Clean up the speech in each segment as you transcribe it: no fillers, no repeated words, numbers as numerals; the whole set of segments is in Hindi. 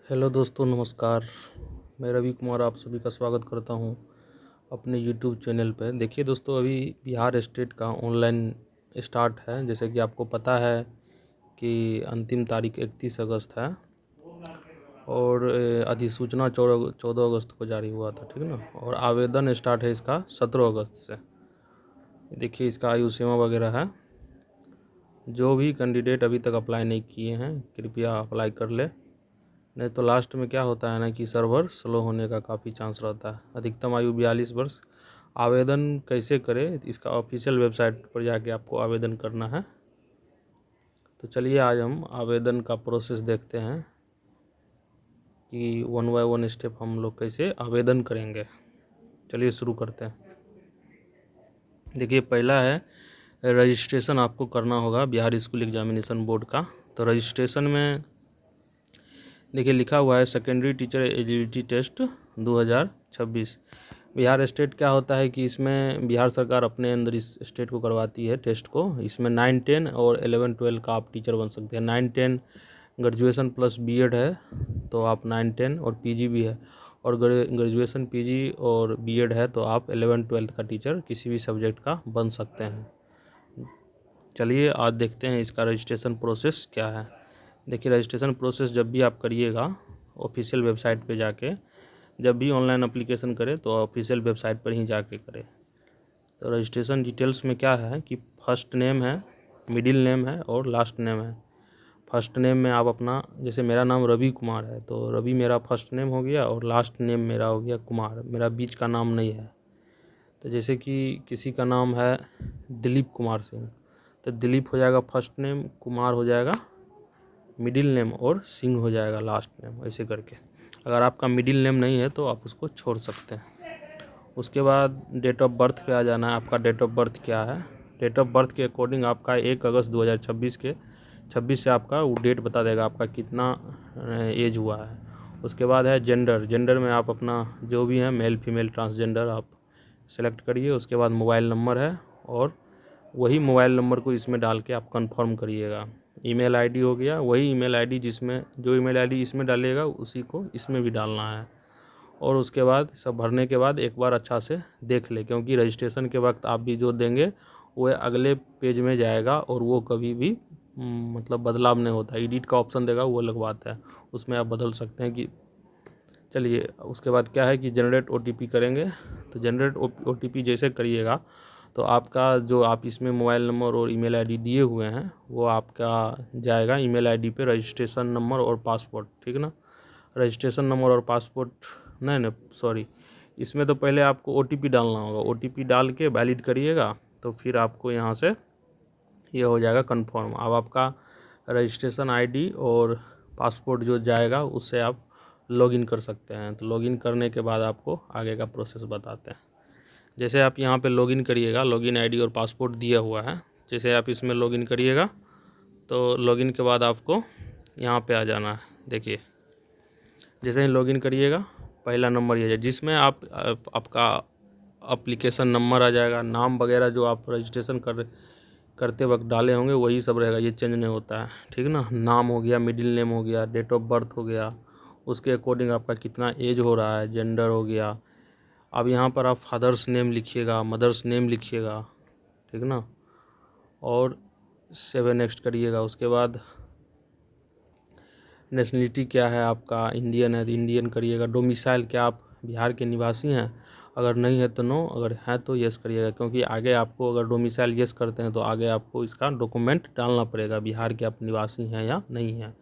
हेलो दोस्तों, नमस्कार। मैं रवि कुमार आप सभी का स्वागत करता हूं अपने यूट्यूब चैनल पर। देखिए दोस्तों, अभी बिहार स्टेट का ऑनलाइन स्टार्ट है। जैसे कि आपको पता है कि अंतिम तारीख 31 अगस्त है और अधिसूचना 14 अगस्त को जारी हुआ था, ठीक ना। और आवेदन स्टार्ट है इसका 17 अगस्त से। देखिए इसका आयु सीमा वगैरह है। जो भी कैंडिडेट अभी तक अप्लाई नहीं किए हैं, कृपया अप्लाई कर ले, नहीं तो लास्ट में क्या होता है ना कि सर्वर स्लो होने का काफ़ी चांस रहता है। अधिकतम आयु 42 वर्ष। आवेदन कैसे करें, इसका ऑफिशियल वेबसाइट पर जाके आपको आवेदन करना है। तो चलिए आज हम आवेदन का प्रोसेस देखते हैं कि वन बाय वन स्टेप हम लोग कैसे आवेदन करेंगे। चलिए शुरू करते हैं। देखिए पहला है रजिस्ट्रेशन आपको करना होगा बिहार स्कूल एग्जामिनेशन बोर्ड का। तो रजिस्ट्रेशन में देखिए लिखा हुआ है secondary teacher eligibility test 2026। Bihar state क्या होता है कि इसमें बिहार सरकार अपने अंदर इस स्टेट को करवाती है टेस्ट को। इसमें 9, 10 और 11, 12 का आप टीचर बन सकते हैं। 9, 10 ग्रेजुएशन प्लस बीएड है तो आप 9, 10 और पीजी भी है, और ग्रेजुएशन पीजी और बीएड है तो आप 11, 12 का टीचर किसी भी सब्जेक्ट का बन सकते हैं। चलिए आज देखते हैं इसका रजिस्ट्रेशन प्रोसेस क्या है। देखिए रजिस्ट्रेशन प्रोसेस जब भी आप करिएगा ऑफिशियल वेबसाइट पे जाके, जब भी ऑनलाइन अप्लीकेशन करें तो ऑफिशियल वेबसाइट पर ही जाके करें। तो रजिस्ट्रेशन डिटेल्स में क्या है कि फर्स्ट नेम है, मिडिल नेम है और लास्ट नेम है। फर्स्ट नेम में आप अपना, जैसे मेरा नाम रवि कुमार है तो रवि मेरा फर्स्ट नेम हो गया और लास्ट नेम मेरा हो गया कुमार, मेरा बीच का नाम नहीं है। तो जैसे कि किसी का नाम है दिलीप कुमार सिंह तो दिलीप हो जाएगा फर्स्ट नेम, कुमार हो जाएगा मिडिल नेम और सिंह हो जाएगा लास्ट नेम, ऐसे करके। अगर आपका मिडिल नेम नहीं है तो आप उसको छोड़ सकते हैं। उसके बाद डेट ऑफ बर्थ पे आ जाना है। आपका डेट ऑफ बर्थ क्या है, डेट ऑफ बर्थ के अकॉर्डिंग आपका 1 अगस्त 2026 के 26 से आपका वो डेट बता देगा आपका कितना एज हुआ है। उसके बाद है जेंडर। जेंडर में आप अपना जो भी है मेल फीमेल ट्रांसजेंडर आप सेलेक्ट करिए। उसके बाद मोबाइल नंबर है और वही मोबाइल नंबर को इसमें डाल के आप कंफर्म करिएगा। ईमेल आईडी हो गया, वही ईमेल आईडी जिसमें जो ईमेल आईडी इसमें डालिएगा उसी को इसमें भी डालना है। और उसके बाद सब भरने के बाद एक बार अच्छा से देख ले, क्योंकि रजिस्ट्रेशन के वक्त आप भी जो देंगे वो अगले पेज में जाएगा और वो कभी भी मतलब बदलाव नहीं होता। एडिट का ऑप्शन देगा वो अलग बात है, उसमें आप बदल सकते हैं कि। चलिए उसके बाद क्या है कि जनरेट ओटीपी करेंगे। तो जनरेट ओटीपी जैसे करिएगा तो आपका जो आप इसमें मोबाइल नंबर और ईमेल आईडी दिए हुए हैं वो आपका जाएगा ईमेल आईडी पे रजिस्ट्रेशन नंबर और पासपोर्ट, ठीक ना। रजिस्ट्रेशन नंबर और पासपोर्ट नहीं सॉरी, इसमें तो पहले आपको ओटीपी डालना होगा। ओटीपी डाल के वैलिड करिएगा तो फिर आपको यहाँ से ये हो जाएगा कंफर्म। अब आपका रजिस्ट्रेशन आईडी और पासपोर्ट जो जाएगा उससे आप लॉगिन कर सकते हैं। तो लॉगिन करने के बाद आपको आगे का प्रोसेस बताते हैं। जैसे आप यहाँ पे लॉगिन करिएगा, लॉगिन आईडी और पासपोर्ट दिया हुआ है, जैसे आप इसमें लॉगिन करिएगा तो लॉगिन के बाद आपको यहाँ पे आ जाना है। देखिए जैसे ही लॉगिन करिएगा पहला नंबर ये है जिसमें आपका एप्लीकेशन नंबर आ जाएगा। नाम वगैरह जो आप रजिस्ट्रेशन करते वक्त डाले होंगे वही सब रहेगा, ये चेंज नहीं होता है, ठीक ना। नाम हो गया, मिडिल नेम हो गया, डेट ऑफ बर्थ हो गया, उसके अकॉर्डिंग आपका कितना एज हो रहा है, जेंडर हो गया। अब यहाँ पर आप फादर्स नेम लिखिएगा, मदर्स नेम लिखिएगा, ठीक ना। और 7 नेक्स्ट करिएगा। उसके बाद नेशनलिटी क्या है आपका, इंडियन है तो इंडियन करिएगा। डोमिसाइल क्या आप बिहार के निवासी हैं, अगर नहीं है तो नो, अगर है तो यस करिएगा, क्योंकि आगे आपको अगर डोमिसाइल यस करते हैं तो आगे आपको इसका डॉक्यूमेंट डालना पड़ेगा बिहार के आप निवासी हैं या नहीं हैं।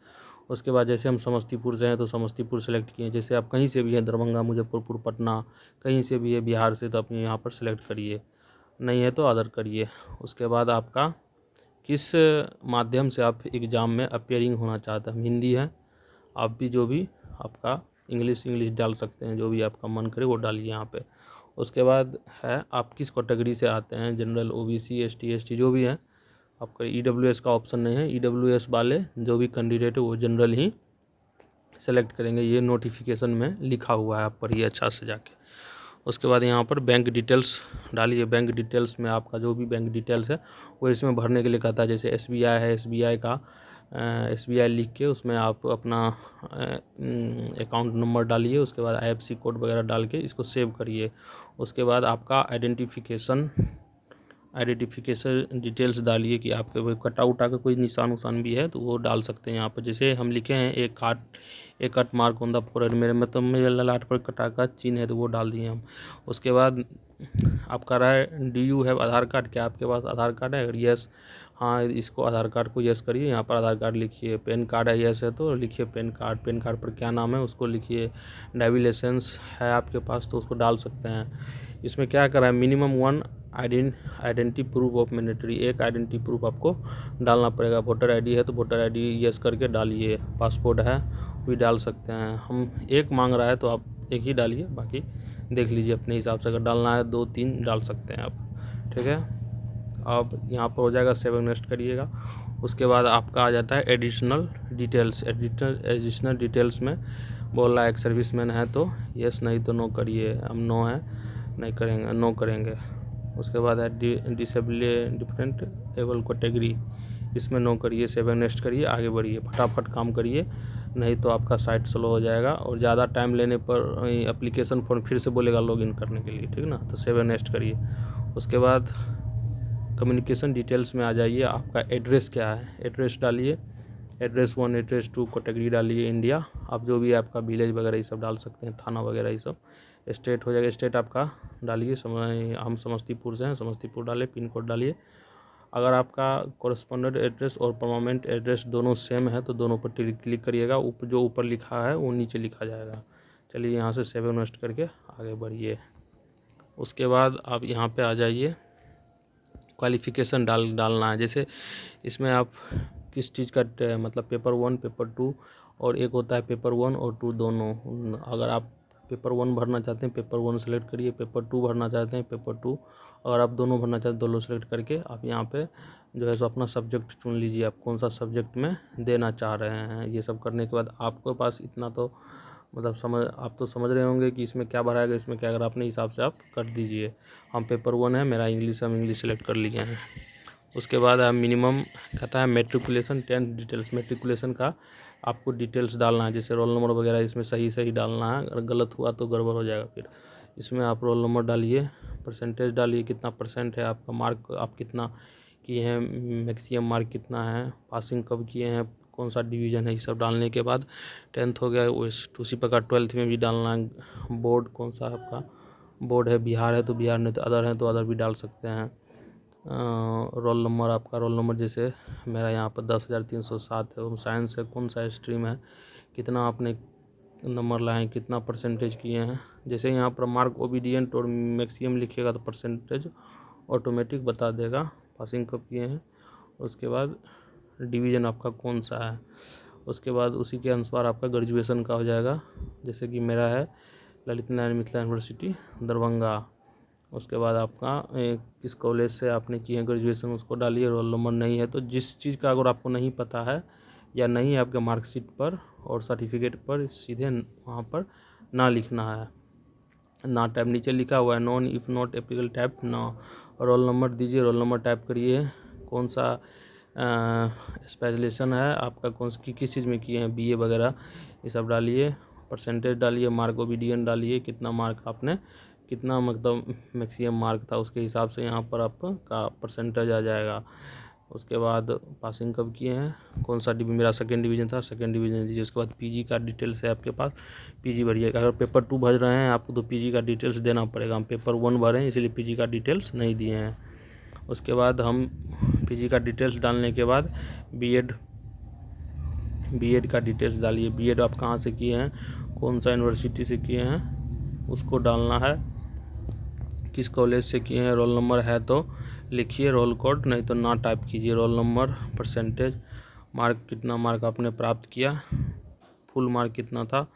उसके बाद जैसे हम समस्तीपुर से हैं तो समस्तीपुर सेलेक्ट किए। जैसे आप कहीं से भी हैं, दरभंगा, मुजफ्फरपुर, पटना, कहीं से भी है बिहार से, तो अपने यहाँ पर सेलेक्ट करिए, नहीं है तो अदर करिए। उसके बाद आपका किस माध्यम से आप एग्ज़ाम में अपेयरिंग होना चाहते हैं। हिंदी है, आप भी जो भी आपका इंग्लिश डाल सकते हैं, जो भी आपका मन करे वो डालिए यहाँ पे। उसके बाद है आप किस कैटेगरी से आते हैं, जनरल, ओबीसी, एसटी जो भी है। आपका ईडब्ल्यूएस का ऑप्शन नहीं है, ईडब्ल्यूएस वाले जो भी कैंडिडेट है वो जनरल ही सेलेक्ट करेंगे, ये नोटिफिकेशन में लिखा हुआ है, आप पढ़िए अच्छा से जाके। उसके बाद यहाँ पर बैंक डिटेल्स डालिए। बैंक डिटेल्स में आपका जो भी बैंक डिटेल्स है वो इसमें भरने के लिए कहता है। जैसे एसबीआई है, एसबीआई का SBI लिख के उसमें आप अपना अकाउंट नंबर डालिए, उसके बाद IFSC कोड वगैरह डाल के इसको सेव करिए। उसके बाद आपका आइडेंटिफिकेशन डिटेल्स डालिए कि आपके वो कटा उटा का कोई निशान उशान भी है तो वो डाल सकते हैं यहाँ पर। जैसे हम लिखे हैं एक cut mark on the forehead, मेरे मतलब मेरे ललाट पर कटा का चिन्ह है तो वो डाल दिए हम। उसके बाद आपका रहा है do you have Aadhaar card, क्या आपके पास आधार कार्ड है? अगर यस, हाँ इसको आधार कार्ड को यस करिए, यहाँ पर आधार कार्ड लिखिए। पैन कार्ड है, यस है तो लिखिए पैन कार्ड। पैन कार्ड पर क्या नाम है उसको लिखिए। ड्राइविंग लाइसेंस है आपके पास तो उसको डाल सकते हैं। इसमें क्या करा है, minimum 1 identity proof of mandatory, एक आइडेंटिटी प्रूफ आपको डालना पड़ेगा। वोटर आईडी है तो वोटर आईडी यस करके डालिए। पासपोर्ट है भी डाल सकते हैं। हम एक मांग रहा है तो आप एक ही डालिए, बाकी देख लीजिए अपने हिसाब से। अगर डालना है 2-3 डाल सकते हैं आप, ठीक है। अब यहाँ पर हो जाएगा, सेव नेक्स्ट करिएगा। उसके बाद आपका आ जाता है एडिशनल डिटेल्स में बोल रहा है एक सर्विसमैन है तो यस, नहीं तो नो करिए। हम नो है, नहीं करेंगे, नो करेंगे। उसके बाद है डिफरेंट एबल कैटेगरी, इसमें नो करिए। सेव नेक्स्ट करिए, आगे बढ़िए, फटाफट काम करिए, नहीं तो आपका साइट स्लो हो जाएगा और ज़्यादा टाइम लेने पर एप्लीकेशन फॉर्म फिर से बोलेगा लॉगिन करने के लिए, ठीक ना। तो सेव नेक्स्ट करिए। उसके बाद कम्युनिकेशन डिटेल्स में आ जाइए। आपका एड्रेस क्या है, एड्रेस डालिए। एड्रेस 1, एड्रेस 2, कैटेगरी डालिए इंडिया। आप जो भी आपका विलेज वगैरह ये सब डाल सकते हैं, थाना वगैरह ये सब। स्टेट हो जाएगा, स्टेट आपका डालिए। हम समस्तीपुर से हैं, समस्तीपुर डालिए। पिन कोड डालिए। अगर आपका कॉरेस्पॉन्डेंट एड्रेस और परमानेंट एड्रेस दोनों सेम है तो दोनों पर क्लिक करिएगा। जो ऊपर लिखा है वो नीचे लिखा जाएगा। चलिए यहाँ से सेव नेक्स्ट करके आगे बढ़िए। उसके बाद आप यहाँ पे आ जाइए, क्वालिफ़िकेशन डालना है। जैसे इसमें आप किस चीज़ का मतलब पेपर 1, पेपर 2 और एक होता है पेपर 1 और 2 दोनों। अगर आप पेपर 1 भरना चाहते हैं पेपर 1 सेलेक्ट करिए, पेपर 2 भरना चाहते हैं पेपर 2। अगर आप दोनों भरना चाहते हैं दोनों सेलेक्ट करके आप यहाँ पे जो है सो अपना सब्जेक्ट चुन लीजिए, आप कौन सा सब्जेक्ट में देना चाह रहे हैं। ये सब करने के बाद आपके पास इतना तो मतलब आप तो समझ रहे होंगे कि इसमें क्या भराएगा, इसमें क्या, अगर अपने हिसाब से आप कर दीजिए। हम पेपर 1 है, मेरा इंग्लिश, हम इंग्लिश सेलेक्ट कर लिए हैं। उसके बाद मिनिमम कहता है मेट्रिकुलेशन 10 डिटेल्स, मेट्रिकुलेशन का आपको डिटेल्स डालना है। जैसे रोल नंबर वगैरह इसमें सही डालना है, अगर गलत हुआ तो गड़बड़ हो जाएगा। फिर इसमें आप रोल नंबर डालिए, परसेंटेज डालिए, कितना परसेंट है आपका, मार्क आप कितना किए हैं, मैक्सिमम मार्क कितना है, पासिंग कब किए हैं, कौन सा डिवीज़न है, ये सब डालने के बाद 10th हो गया उसी प्रकार 12th में भी डालना है। बोर्ड कौन सा आपका बोर्ड है, बिहार है तो बिहार, नहीं तो अदर है तो अदर भी डाल सकते हैं। रोल नंबर, आपका रोल नंबर जैसे मेरा यहाँ पर 10,307 है। साइंस है, कौन सा स्ट्रीम है, कितना आपने नंबर लाए, कितना परसेंटेज किए हैं। जैसे यहाँ पर मार्क ओबीडियंट और मैक्सिमम लिखिएगा तो परसेंटेज ऑटोमेटिक बता देगा, पासिंग कब किए हैं। उसके बाद डिवीज़न आपका कौन सा है। उसके बाद उसी के अनुसार आपका ग्रेजुएशन का हो जाएगा। जैसे कि मेरा है ललित नारायण मिथिला यूनिवर्सिटी दरभंगा। उसके बाद आपका किस कॉलेज से आपने किए हैं ग्रेजुएशन उसको डालिए। रोल नंबर नहीं है तो जिस चीज़ का अगर आपको नहीं पता है या नहीं है आपके मार्कशीट पर और सर्टिफिकेट पर, सीधे वहाँ पर ना लिखना है, ना टाइप। नीचे लिखा हुआ है non if not applicable type ना। रोल नंबर दीजिए, रोल नंबर टाइप करिए, कौन सा स्पेशलाइजेशन है आपका, कौन सी किस चीज़ में किए हैं, बीए वगैरह ये सब डालिए। परसेंटेज डालिए, मार्क ओबीडियन डालिए, कितना मार्क आपने, कितना मतलब मैक्सिमम मार्क था उसके हिसाब से यहाँ पर आपका परसेंटेज आ जाएगा। उसके बाद पासिंग कब किए हैं, कौन सा मेरा सेकेंड डिवीज़न था, सेकेंड डिवीज़न दीजिए। उसके बाद पीजी का डिटेल्स है आपके पास, पीजी भरिएगा। अगर पेपर 2 भर रहे हैं आपको तो पीजी का डिटेल्स देना पड़ेगा। हम पेपर 1 भरे हैं इसलिए पीजी का डिटेल्स नहीं दिए हैं। उसके बाद हम पीजी का डिटेल्स डालने के बाद बीएड का डिटेल्स डालिए। बीएड आप कहाँ से किए हैं, कौन सा यूनिवर्सिटी से किए हैं उसको डालना है, किस कॉलेज से किए हैं। रोल नंबर है तो लिखिए, रोल कोड, नहीं तो ना टाइप कीजिए। रोल नंबर, परसेंटेज, मार्क, कितना मार्क आपने प्राप्त किया, फुल मार्क कितना था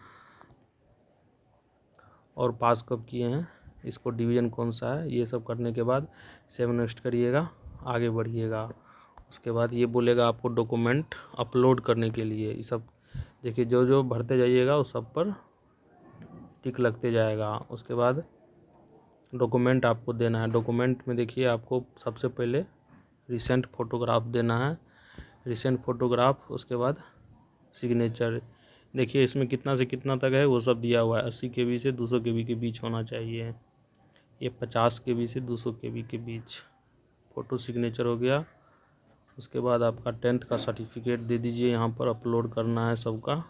और पास कब किए हैं, इसको डिवीज़न कौन सा है। ये सब करने के बाद सेव नेक्स्ट करिएगा, आगे बढ़िएगा। उसके बाद ये बोलेगा आपको डॉक्यूमेंट अपलोड करने के लिए। ये सब देखिए, जो जो भरते जाइएगा उस सब पर टिक लगते जाएगा। उसके बाद डॉक्यूमेंट आपको देना है। डॉक्यूमेंट में देखिए आपको सबसे पहले रिसेंट फ़ोटोग्राफ देना है। रिसेंट फ़ोटोग्राफ, उसके बाद सिग्नेचर। देखिए इसमें कितना से कितना तक है वो सब दिया हुआ है। 80 KB से 200 KB के बीच होना चाहिए। ये 50 KB से 200 KB के बीच। फ़ोटो सिग्नेचर हो गया। उसके बाद आपका 10th का सर्टिफिकेट दे दीजिए। यहाँ पर अपलोड करना है सबका।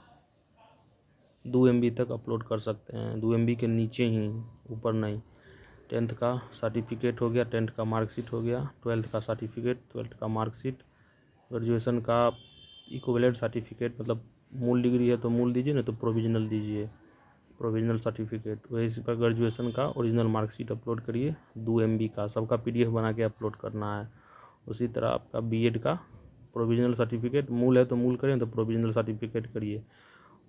2 MB तक अपलोड कर सकते हैं, 2 MB के नीचे ही, ऊपर नहीं। 10th का सर्टिफिकेट हो गया, 10th का मार्कशीट हो गया, 12th का सर्टिफिकेट, 12th का मार्कशीट, ग्रेजुएशन का इक्विवेलेंट सर्टिफिकेट, मतलब मूल डिग्री है तो मूल दीजिए, नहीं तो प्रोविजनल दीजिए, प्रोविजनल सर्टिफिकेट। वही पर ग्रेजुएशन का ओरिजिनल मार्कशीट अपलोड करिए, 2 MB का, सबका PDF बना के अपलोड करना है। उसी तरह आपका BEd का प्रोविजनल सर्टिफिकेट, मूल है तो मूल करिए, तो प्रोविजनल सर्टिफिकेट करिए।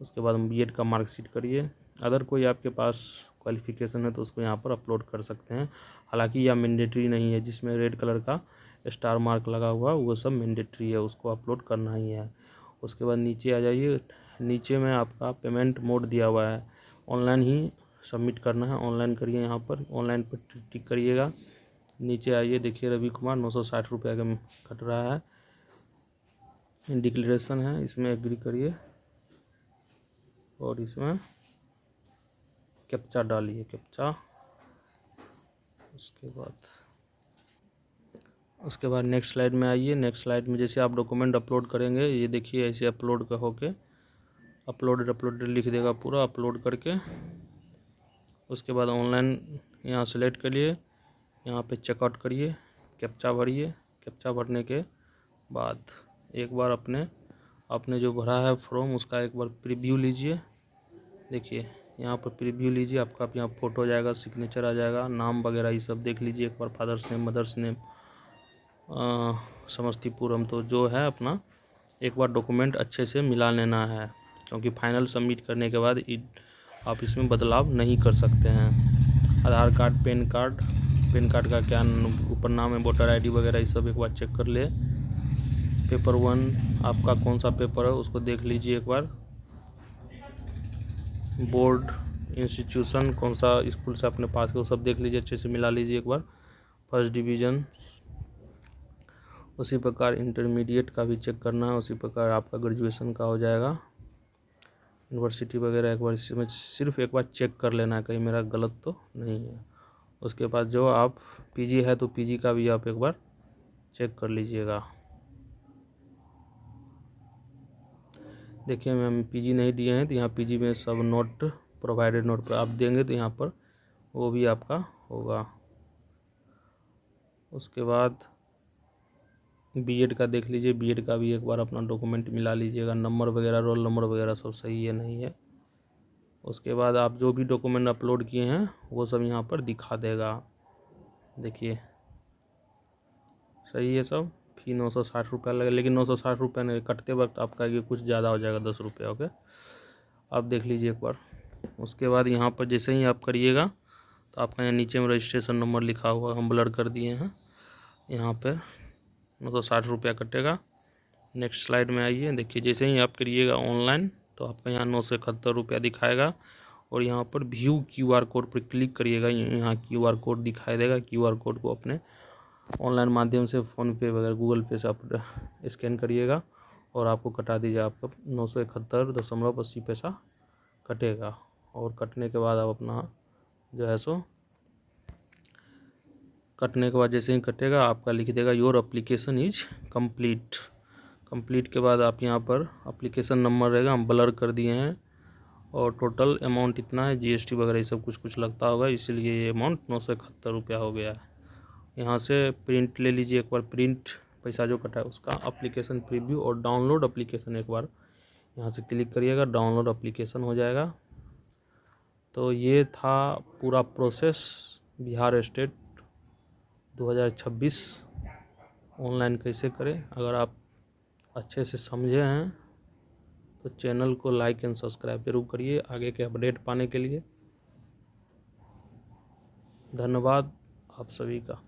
उसके बाद BEd का मार्कशीट करिए। अगर कोई आपके पास क्वालिफ़िकेशन है तो उसको यहाँ पर अपलोड कर सकते हैं। हालांकि यह मैंडेटरी नहीं है, जिसमें रेड कलर का स्टार मार्क लगा हुआ वो सब मैंडेटरी है, उसको अपलोड करना ही है। उसके बाद नीचे आ जाइए। नीचे में आपका पेमेंट मोड दिया हुआ है, ऑनलाइन ही सबमिट करना है, ऑनलाइन करिए। यहाँ पर ऑनलाइन पर टिक करिएगा। नीचे आइए, देखिए रवि कुमार 960 रुपये का कट रहा है। डिक्लेरेशन है, इसमें एग्री करिए और इसमें कैप्चा डालिए, कैप्चा। उसके बाद नेक्स्ट स्लाइड में आइए। नेक्स्ट स्लाइड में जैसे आप डॉक्यूमेंट अपलोड करेंगे, ये देखिए ऐसे अपलोड का होके अपलोडेड लिख देगा पूरा, अपलोड करके। उसके बाद ऑनलाइन यहाँ सेलेक्ट करिए, यहाँ पे चेकआउट करिए, कैप्चा भरिए। कैप्चा भरने के बाद एक बार आपने जो भरा है फॉर्म उसका एक बार प्रीव्यू लीजिए। देखिए यहाँ पर प्रीव्यू लीजिए, आपका यहाँ फ़ोटो आ जाएगा, सिग्नेचर आ जाएगा, नाम वगैरह ये सब देख लीजिए एक बार, फादर्स नेम, मदर्स नेम, समस्तीपुरम। तो जो है अपना एक बार डॉक्यूमेंट अच्छे से मिला लेना है, क्योंकि फाइनल सबमिट करने के बाद आप इसमें बदलाव नहीं कर सकते हैं। आधार कार्ड, पैन कार्ड का क्या ऊपर नाम है, वोटर ID वगैरह ये सब एक बार चेक कर ले। पेपर 1 आपका कौन सा पेपर है उसको देख लीजिए एक बार। बोर्ड, इंस्टीट्यूशन, कौन सा स्कूल से अपने पास के वो सब देख लीजिए, अच्छे से मिला लीजिए एक बार। फर्स्ट डिवीज़न, उसी प्रकार इंटरमीडिएट का भी चेक करना है, उसी प्रकार आपका ग्रेजुएशन का हो जाएगा। यूनिवर्सिटी वगैरह एक बार इसमें सिर्फ एक बार चेक कर लेना है, कहीं मेरा गलत तो नहीं है। उसके बाद जो आप PG है तो PG का भी आप एक बार चेक कर लीजिएगा। देखिए हम PG नहीं दिए हैं तो यहाँ PG में सब नोट प्रोवाइडेड नोट पर आप देंगे तो यहाँ पर वो भी आपका होगा। उसके बाद BEd का देख लीजिए, BEd का भी एक बार अपना डॉक्यूमेंट मिला लीजिएगा, नंबर वगैरह, रोल नंबर वगैरह सब सही है नहीं है। उसके बाद आप जो भी डॉक्यूमेंट अपलोड किए हैं वो सब यहाँ पर दिखा देगा। देखिए सही है सब। फी 960 रुपये लगे, लेकिन 960 रुपये नहीं, कटते वक्त आपका ये कुछ ज़्यादा हो जाएगा, 10 रुपये। ओके, आप देख लीजिए एक बार। उसके बाद यहाँ पर जैसे ही आप करिएगा तो आपका यहाँ नीचे में रजिस्ट्रेशन नंबर लिखा हुआ, हम ब्लर कर दिए हैं, यहाँ पर 960 रुपया कटेगा। नेक्स्ट स्लाइड में आइए। देखिए जैसे ही आप करिएगा ऑनलाइन तो आपका यहाँ 971 रुपया दिखाएगा, और यहाँ पर व्यू QR कोड पर क्लिक करिएगा, यहाँ QR कोड दिखाई देगा। QR कोड को अपने ऑनलाइन माध्यम से फ़ोनपे वगैरह गूगल पे से आप स्कैन करिएगा और आपको कटा दीजिए, आपका 971.80 पैसा कटेगा। और कटने के बाद आप अपना जो है सो कटने के बाद जैसे ही कटेगा आपका लिख देगा योर एप्लीकेशन इज कंप्लीट के बाद आप यहाँ पर एप्लीकेशन नंबर रहेगा, हम ब्लर कर दिए हैं, और टोटल अमाउंट इतना है, GST वगैरह ये सब कुछ लगता होगा, इसीलिए ये अमाउंट 971 रुपया हो गया है। यहाँ से प्रिंट ले लीजिए एक बार, प्रिंट पैसा जो कटा है उसका, एप्लीकेशन प्रीव्यू और डाउनलोड एप्लीकेशन एक बार यहाँ से क्लिक करिएगा, डाउनलोड एप्लीकेशन हो जाएगा। तो ये था पूरा प्रोसेस बिहार स्टेट 2026 ऑनलाइन कैसे करें। अगर आप अच्छे से समझे हैं तो चैनल को लाइक एंड सब्सक्राइब जरूर करिए आगे के अपडेट पाने के लिए। धन्यवाद आप सभी का।